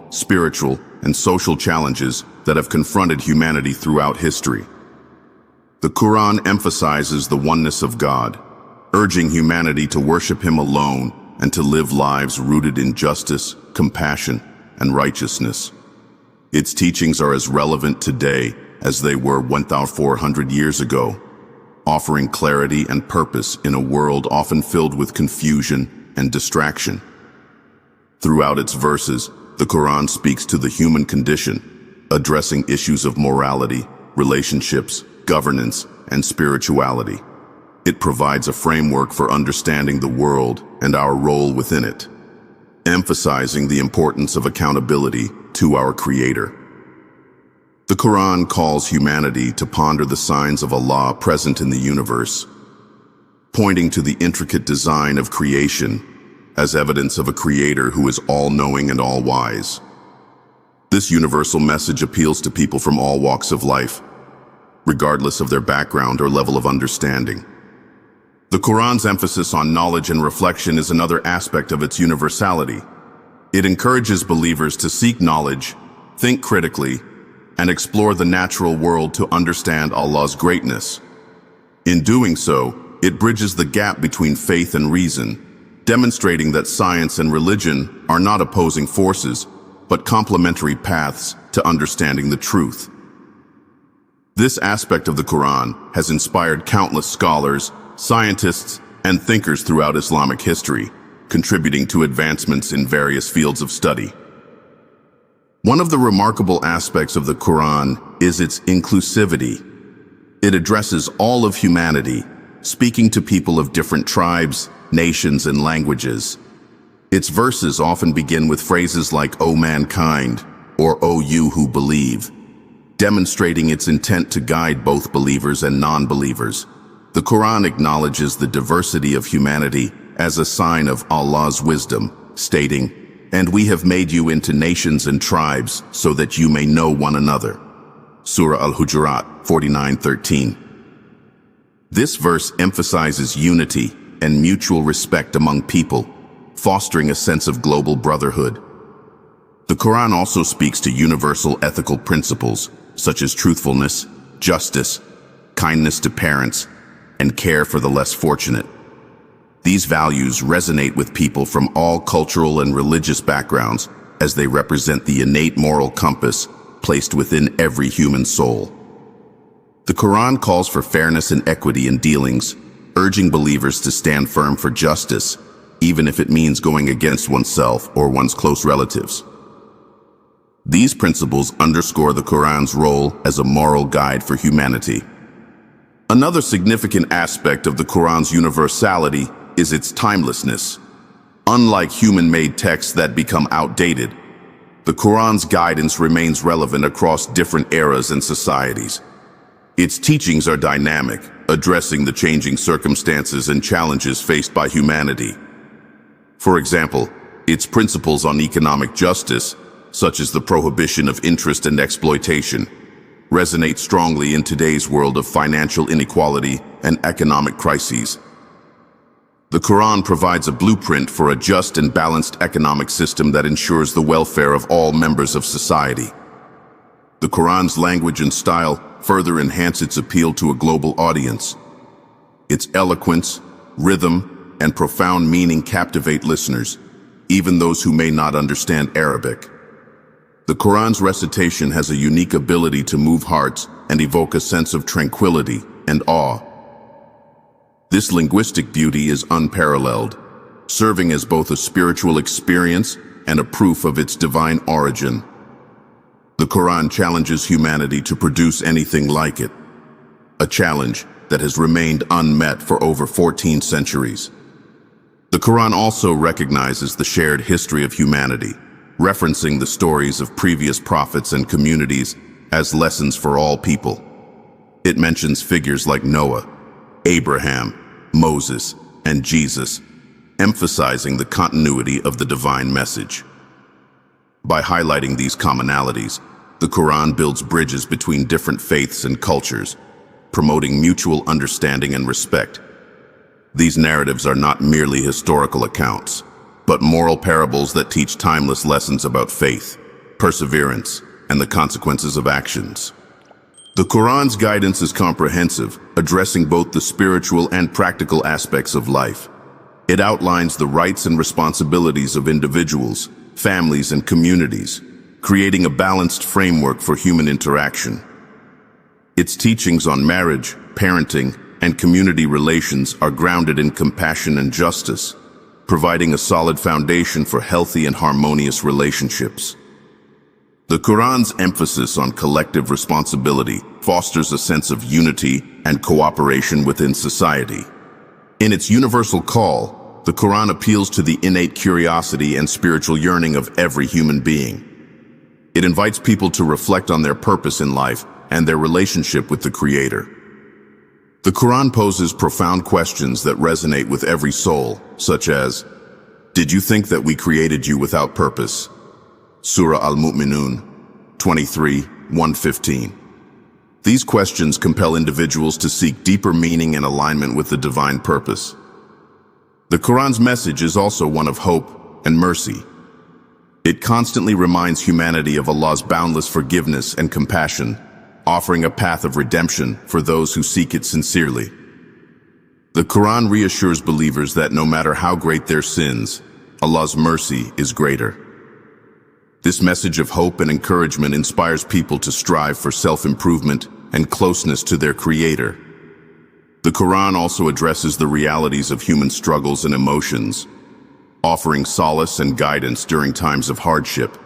spiritual, and social challenges that have confronted humanity throughout history. The Quran emphasizes the oneness of God, urging humanity to worship Him alone and to live lives rooted in justice, compassion, and righteousness. Its teachings are as relevant today as they were 1,400 years ago, offering clarity and purpose in a world often filled with confusion and distraction. Throughout its verses, the Quran speaks to the human condition, addressing issues of morality, relationships, governance, and spirituality. It provides a framework for understanding the world and our role within it, emphasizing the importance of accountability to our Creator. The Quran calls humanity to ponder the signs of Allah present in the universe, pointing to the intricate design of creation as evidence of a Creator who is all-knowing and all-wise. This universal message appeals to people from all walks of life, regardless of their background or level of understanding. The Quran's emphasis on knowledge and reflection is another aspect of its universality. It encourages believers to seek knowledge, think critically, and explore the natural world to understand Allah's greatness. In doing so, it bridges the gap between faith and reason, demonstrating that science and religion are not opposing forces, but complementary paths to understanding the truth. This aspect of the Quran has inspired countless scholars, scientists, and thinkers throughout Islamic history, contributing to advancements in various fields of study. One of the remarkable aspects of the Quran is its inclusivity. It addresses all of humanity, speaking to people of different tribes, nations, and languages. Its verses often begin with phrases like "O mankind" or "O you who believe," demonstrating its intent to guide both believers and non-believers. The Quran acknowledges the diversity of humanity as a sign of Allah's wisdom, stating, "And we have made you into nations and tribes so that you may know one another." Surah Al-Hujurat 49:13. This verse emphasizes unity and mutual respect among people, fostering a sense of global brotherhood. The Quran also speaks to universal ethical principles, such as truthfulness, justice, kindness to parents, and care for the less fortunate. These values resonate with people from all cultural and religious backgrounds, as they represent the innate moral compass placed within every human soul. The Quran calls for fairness and equity in dealings, urging believers to stand firm for justice, even if it means going against oneself or one's close relatives. These principles underscore the Quran's role as a moral guide for humanity. Another significant aspect of the Quran's universality is its timelessness. Unlike human-made texts that become outdated, the Quran's guidance remains relevant across different eras and societies. Its teachings are dynamic, addressing the changing circumstances and challenges faced by humanity. For example, its principles on economic justice, such as the prohibition of interest and exploitation, resonate strongly in today's world of financial inequality and economic crises. The Quran provides a blueprint for a just and balanced economic system that ensures the welfare of all members of society. The Quran's language and style further enhance its appeal to a global audience. Its eloquence, rhythm, and profound meaning captivate listeners, even those who may not understand Arabic. The Quran's recitation has a unique ability to move hearts and evoke a sense of tranquility and awe. This linguistic beauty is unparalleled, serving as both a spiritual experience and a proof of its divine origin. The Quran challenges humanity to produce anything like it, a challenge that has remained unmet for over 14 centuries. The Quran also recognizes the shared history of humanity, referencing the stories of previous prophets and communities as lessons for all people. It mentions figures like Noah, Abraham, Moses, and Jesus, emphasizing the continuity of the divine message. By highlighting these commonalities, the Quran builds bridges between different faiths and cultures, promoting mutual understanding and respect. These narratives are not merely historical accounts, but moral parables that teach timeless lessons about faith, perseverance, and the consequences of actions. The Quran's guidance is comprehensive, addressing both the spiritual and practical aspects of life. It outlines the rights and responsibilities of individuals, families, and communities, creating a balanced framework for human interaction. Its teachings on marriage, parenting, and community relations are grounded in compassion and justice, providing a solid foundation for healthy and harmonious relationships. The Quran's emphasis on collective responsibility fosters a sense of unity and cooperation within society. In its universal call, the Quran appeals to the innate curiosity and spiritual yearning of every human being. It invites people to reflect on their purpose in life and their relationship with the Creator. The Quran poses profound questions that resonate with every soul, such as, "Did you think that we created you without purpose?" Surah Al-Mu'minun 23:1-15. These questions compel individuals to seek deeper meaning and alignment with the divine purpose. The Quran's message is also one of hope and mercy. It constantly reminds humanity of Allah's boundless forgiveness and compassion, offering a path of redemption for those who seek it sincerely. The Quran reassures believers that no matter how great their sins, Allah's mercy is greater. This message of hope and encouragement inspires people to strive for self-improvement and closeness to their Creator. The Quran also addresses the realities of human struggles and emotions, offering solace and guidance during times of hardship.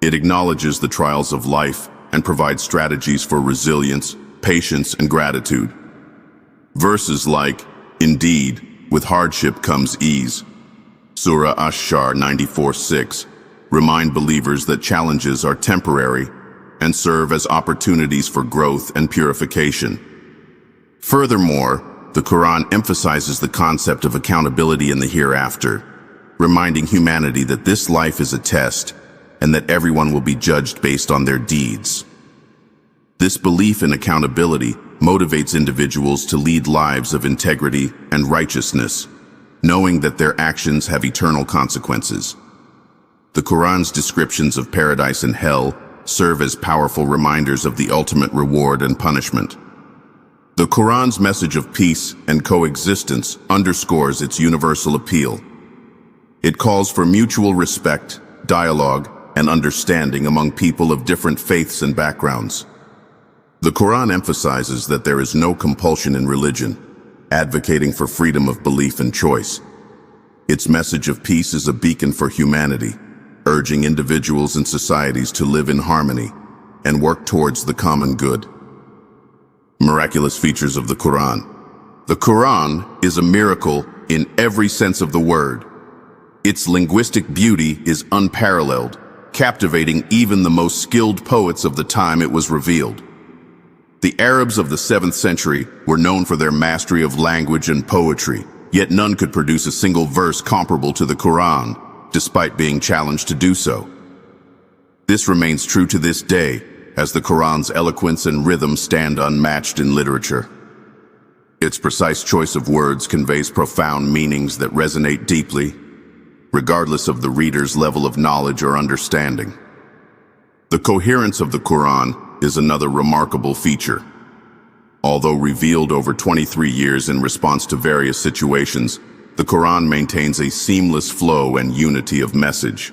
It acknowledges the trials of life and provides strategies for resilience, patience, and gratitude. Verses like, "Indeed, with hardship comes ease," Surah Ash-Shar 94:6, remind believers that challenges are temporary and serve as opportunities for growth and purification. Furthermore, the Quran emphasizes the concept of accountability in the hereafter, reminding humanity that this life is a test and that everyone will be judged based on their deeds. This belief in accountability motivates individuals to lead lives of integrity and righteousness, knowing that their actions have eternal consequences. The Quran's descriptions of paradise and hell serve as powerful reminders of the ultimate reward and punishment. The Quran's message of peace and coexistence underscores its universal appeal. It calls for mutual respect, dialogue, and understanding among people of different faiths and backgrounds. The Quran emphasizes that there is no compulsion in religion, advocating for freedom of belief and choice. Its message of peace is a beacon for humanity, urging individuals and societies to live in harmony and work towards the common good. Miraculous features of the Quran. The Quran is a miracle in every sense of the word. Its linguistic beauty is unparalleled, captivating even the most skilled poets of the time it was revealed. The Arabs of the 7th century were known for their mastery of language and poetry, yet none could produce a single verse comparable to the Quran, despite being challenged to do so. This remains true to this day, as the Quran's eloquence and rhythm stand unmatched in literature. Its precise choice of words conveys profound meanings that resonate deeply, regardless of the reader's level of knowledge or understanding. The coherence of the Quran is another remarkable feature. Although revealed over 23 years in response to various situations, the Quran maintains a seamless flow and unity of message.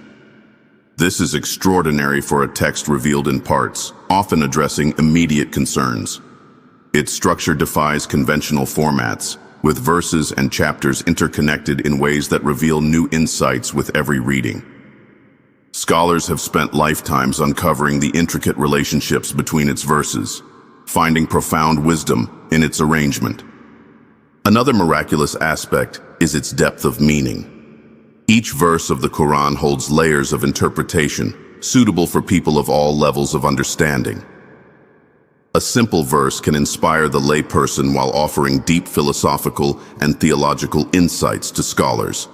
This is extraordinary for a text revealed in parts, often addressing immediate concerns. Its structure defies conventional formats, with verses and chapters interconnected in ways that reveal new insights with every reading. Scholars have spent lifetimes uncovering the intricate relationships between its verses, finding profound wisdom in its arrangement. Another miraculous aspect is its depth of meaning. Each verse of the Quran holds layers of interpretation, suitable for people of all levels of understanding. A simple verse can inspire the layperson while offering deep philosophical and theological insights to scholars.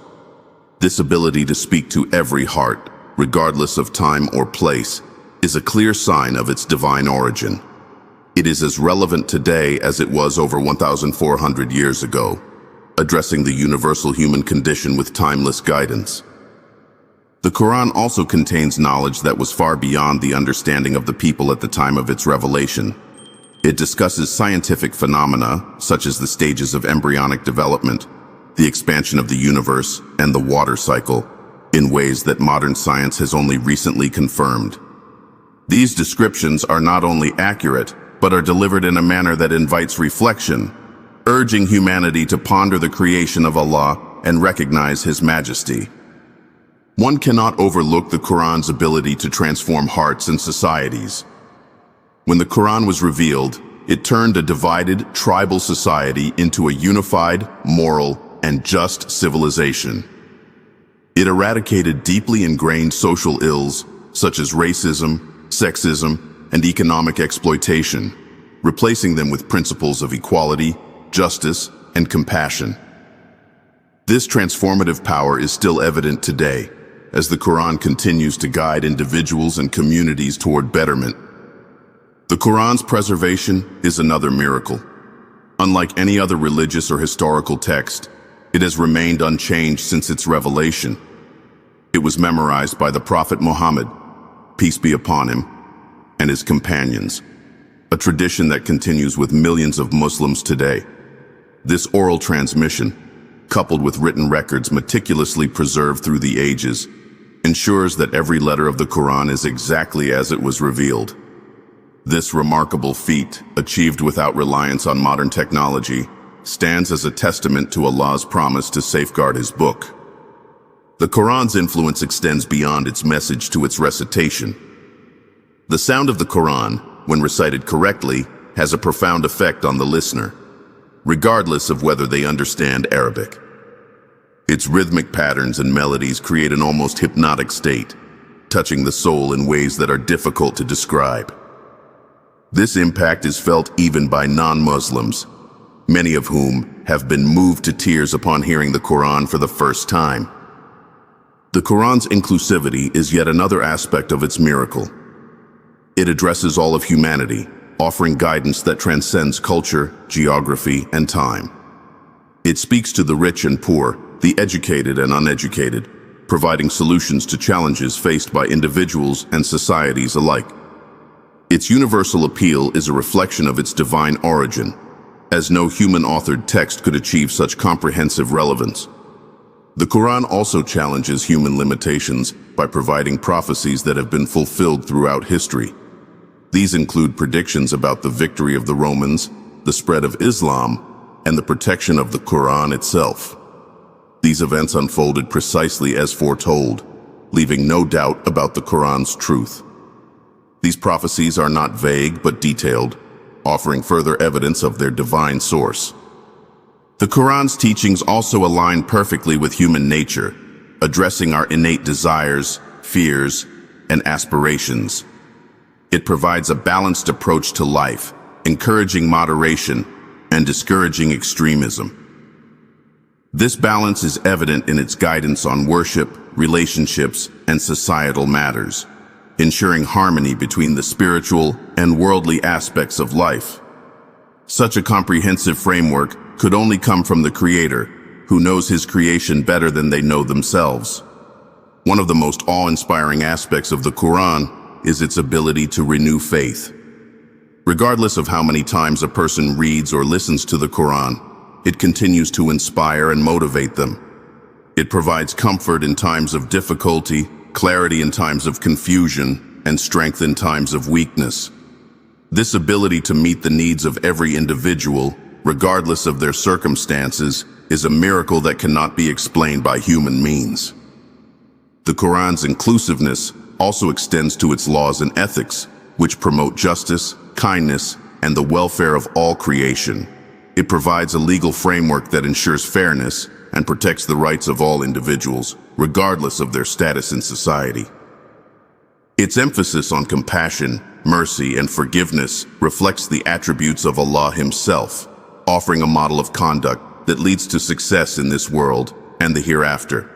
This ability to speak to every heart, regardless of time or place, is a clear sign of its divine origin. It is as relevant today as it was over 1,400 years ago, addressing the universal human condition with timeless guidance. The Quran also contains knowledge that was far beyond the understanding of the people at the time of its revelation. It discusses scientific phenomena, such as the stages of embryonic development, the expansion of the universe, and the water cycle, in ways that modern science has only recently confirmed. These descriptions are not only accurate, but are delivered in a manner that invites reflection, urging humanity to ponder the creation of Allah and recognize His majesty. One cannot overlook the Quran's ability to transform hearts and societies. When the Quran was revealed, it turned a divided, tribal society into a unified, moral, and just civilization. It eradicated deeply ingrained social ills such as racism, sexism, and economic exploitation, replacing them with principles of equality, justice, and compassion. This transformative power is still evident today, as the Quran continues to guide individuals and communities toward betterment. The Quran's preservation is another miracle. Unlike any other religious or historical text, it has remained unchanged since its revelation. It was memorized by the Prophet Muhammad, peace be upon him, and his companions, a tradition that continues with millions of Muslims today. This oral transmission, coupled with written records meticulously preserved through the ages, ensures that every letter of the Quran is exactly as it was revealed. This remarkable feat, achieved without reliance on modern technology, stands as a testament to Allah's promise to safeguard His book. The Quran's influence extends beyond its message to its recitation. The sound of the Quran, when recited correctly, has a profound effect on the listener, regardless of whether they understand Arabic. Its rhythmic patterns and melodies create an almost hypnotic state, touching the soul in ways that are difficult to describe. This impact is felt even by non-Muslims, many of whom have been moved to tears upon hearing the Quran for the first time. The Quran's inclusivity is yet another aspect of its miracle. It addresses all of humanity, offering guidance that transcends culture, geography, and time. It speaks to the rich and poor, the educated and uneducated, providing solutions to challenges faced by individuals and societies alike. Its universal appeal is a reflection of its divine origin, as no human-authored text could achieve such comprehensive relevance. The Quran also challenges human limitations by providing prophecies that have been fulfilled throughout history. These include predictions about the victory of the Romans, the spread of Islam, and the protection of the Quran itself. These events unfolded precisely as foretold, leaving no doubt about the Quran's truth. These prophecies are not vague but detailed, offering further evidence of their divine source. The Quran's teachings also align perfectly with human nature, addressing our innate desires, fears, and aspirations. It provides a balanced approach to life, encouraging moderation and discouraging extremism. This balance is evident in its guidance on worship, relationships, and societal matters, ensuring harmony between the spiritual and worldly aspects of life. Such a comprehensive framework could only come from the Creator, who knows His creation better than they know themselves. One of the most awe-inspiring aspects of the Quran is its ability to renew faith. Regardless of how many times a person reads or listens to the Quran, it continues to inspire and motivate them. It provides comfort in times of difficulty, clarity in times of confusion, and strength in times of weakness. This ability to meet the needs of every individual, regardless of their circumstances, is a miracle that cannot be explained by human means. The Quran's inclusiveness also extends to its laws and ethics, which promote justice, kindness, and the welfare of all creation. It provides a legal framework that ensures fairness and protects the rights of all individuals, regardless of their status in society. Its emphasis on compassion, mercy, and forgiveness reflects the attributes of Allah Himself, offering a model of conduct that leads to success in this world and the hereafter.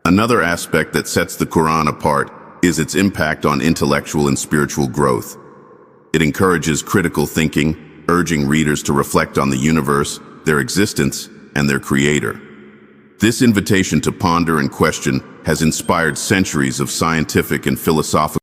Another aspect that sets the Quran apart is its impact on intellectual and spiritual growth. It encourages critical thinking, urging readers to reflect on the universe, their existence, and their Creator. This invitation to ponder and question has inspired centuries of scientific and philosophical